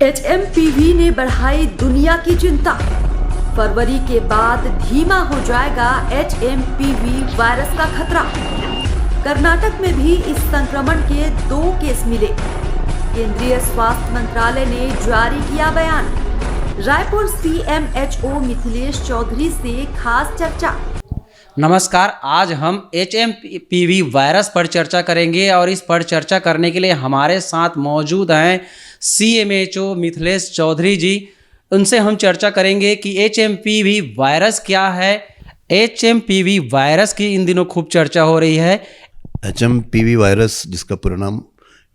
HMPV ने बढ़ाई दुनिया की चिंता। फरवरी के बाद धीमा हो जाएगा HMPV वायरस का खतरा। कर्नाटक में भी इस संक्रमण के 2 केस मिले। केंद्रीय स्वास्थ्य मंत्रालय ने जारी किया बयान। रायपुर CMHO मिथिलेश चौधरी से खास चर्चा। नमस्कार, आज हम HMPV वायरस पर चर्चा करेंगे और इस पर चर्चा करने के लिए हमारे साथ मौजूद हैं CMHO मिथिलेश चौधरी जी। उनसे हम चर्चा करेंगे कि HMPV वायरस क्या है। HMPV वायरस की इन दिनों खूब चर्चा हो रही है। HMPV वायरस, जिसका पूरा नाम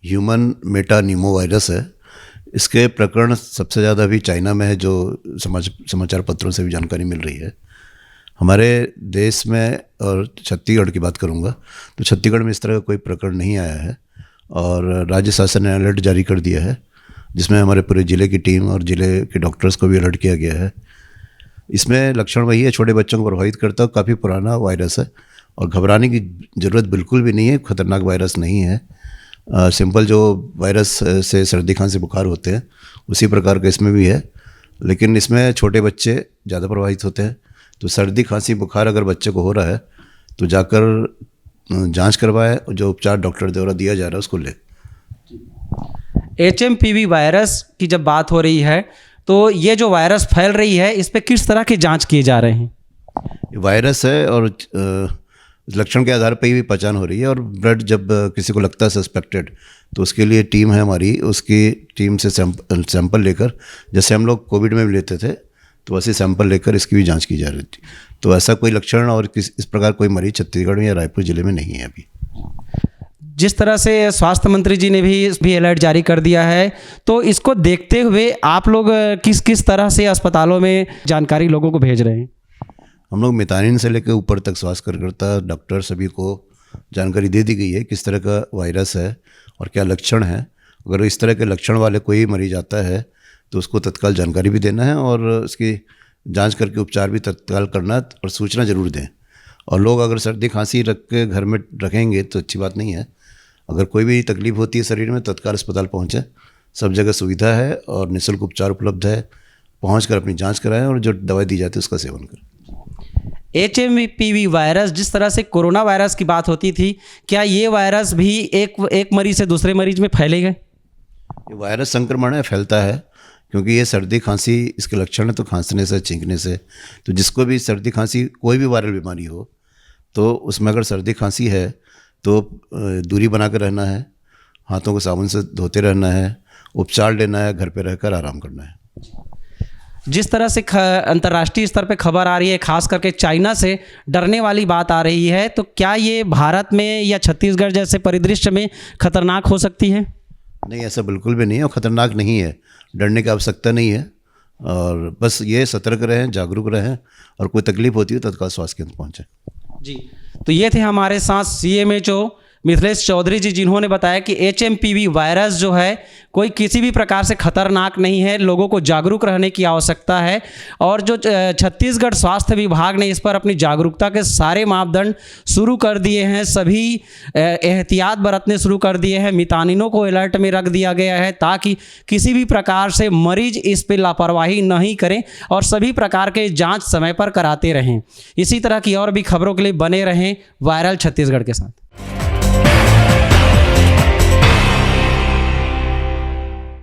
ह्यूमन मेटानिमो वायरस है, इसके प्रकरण सबसे ज़्यादा अभी चाइना में है, जो समाचार पत्रों से भी जानकारी मिल रही है। हमारे देश में और छत्तीसगढ़ की बात करूंगा तो छत्तीसगढ़ में इस तरह का कोई प्रकरण नहीं आया है और राज्य शासन ने अलर्ट जारी कर दिया है, जिसमें हमारे पूरे ज़िले की टीम और ज़िले के डॉक्टर्स को भी अलर्ट किया गया है। इसमें लक्षण वही है, छोटे बच्चों को प्रभावित करता है, काफ़ी पुराना वायरस है और घबराने की ज़रूरत बिल्कुल भी नहीं है। खतरनाक वायरस नहीं है। सिंपल जो वायरस से सर्दी खांसी बुखार होते हैं उसी प्रकार का इसमें भी है, लेकिन इसमें छोटे बच्चे ज़्यादा प्रभावित होते हैं। तो सर्दी खांसी बुखार अगर बच्चे को हो रहा है तो जाकर जांच करवाए और जो उपचार डॉक्टर द्वारा दिया जा रहा है उसको ले। HMPV वायरस की जब बात हो रही है तो ये जो वायरस फैल रही है, इस पे किस तरह की जांच किए जा रहे हैं? ये वायरस है और लक्षण के आधार पर ही पहचान हो रही है। और ब्लड जब किसी को लगता है सस्पेक्टेड तो उसके लिए टीम है हमारी, उसकी टीम से सैंपल लेकर, जैसे हम लोग कोविड में भी लेते थे तो वैसे सैंपल लेकर इसकी भी जांच की जा रही थी। तो ऐसा कोई लक्षण और इस प्रकार कोई मरीज छत्तीसगढ़ में या रायपुर ज़िले में नहीं है अभी। जिस तरह से स्वास्थ्य मंत्री जी ने भी अलर्ट जारी कर दिया है, तो इसको देखते हुए आप लोग किस किस तरह से अस्पतालों में जानकारी लोगों को भेज रहे हैं? हम लोग मितानिन से लेकर ऊपर तक स्वास्थ्य कार्यकर्ता डॉक्टर सभी को जानकारी दे दी गई है किस तरह का वायरस है और क्या लक्षण है। अगर इस तरह के लक्षण वाले कोई मरीज आता है तो उसको तत्काल जानकारी भी देना है और उसकी जांच करके उपचार भी तत्काल करना और सूचना ज़रूर दें। और लोग अगर सर्दी खांसी रख के घर में रखेंगे तो अच्छी बात नहीं है। अगर कोई भी तकलीफ होती है शरीर में, तत्काल अस्पताल पहुँचें। सब जगह सुविधा है और निःशुल्क उपचार उपलब्ध है। पहुँचकर अपनी जांच कराएं और जो दवाई दी जाती है उसका सेवन करें। HMPV वायरस, जिस तरह से कोरोना वायरस की बात होती थी, क्या ये वायरस भी एक मरीज से दूसरे मरीज में फैलेगा? ये वायरस संक्रमण है, फैलता है, क्योंकि ये सर्दी खांसी इसके लक्षण है। तो खांसने से, छींकने से, तो जिसको भी सर्दी खांसी कोई भी वायरल बीमारी हो तो उसमें अगर सर्दी खांसी है तो दूरी बना कर रहना है, हाथों को साबुन से धोते रहना है, उपचार लेना है, घर पे रहकर आराम करना है। जिस तरह से अंतर्राष्ट्रीय स्तर पे खबर आ रही है, खास करके चाइना से डरने वाली बात आ रही है, तो क्या ये भारत में या छत्तीसगढ़ जैसे परिदृश्य में खतरनाक हो सकती है? नहीं, ऐसा बिल्कुल भी नहीं है और ख़तरनाक नहीं है। डरने की आवश्यकता नहीं है और बस ये सतर्क रहें, जागरूक रहें और कोई तकलीफ होती है तत्काल स्वास्थ्य केंद्र पहुँचें। जी, तो ये थे हमारे साथ CMHO मिथिलेश चौधरी जी, जिन्होंने बताया कि HMPV वायरस जो है कोई किसी भी प्रकार से खतरनाक नहीं है। लोगों को जागरूक रहने की आवश्यकता है और जो छत्तीसगढ़ स्वास्थ्य विभाग ने इस पर अपनी जागरूकता के सारे मापदंड शुरू कर दिए हैं। सभी एहतियात बरतने शुरू कर दिए हैं। मितानिनों को अलर्ट में रख दिया गया है ताकि किसी भी प्रकार से मरीज इस पर लापरवाही नहीं करें और सभी प्रकार के जाँच समय पर कराते रहें। इसी तरह की और भी खबरों के लिए बने रहें वायरल छत्तीसगढ़ के साथ।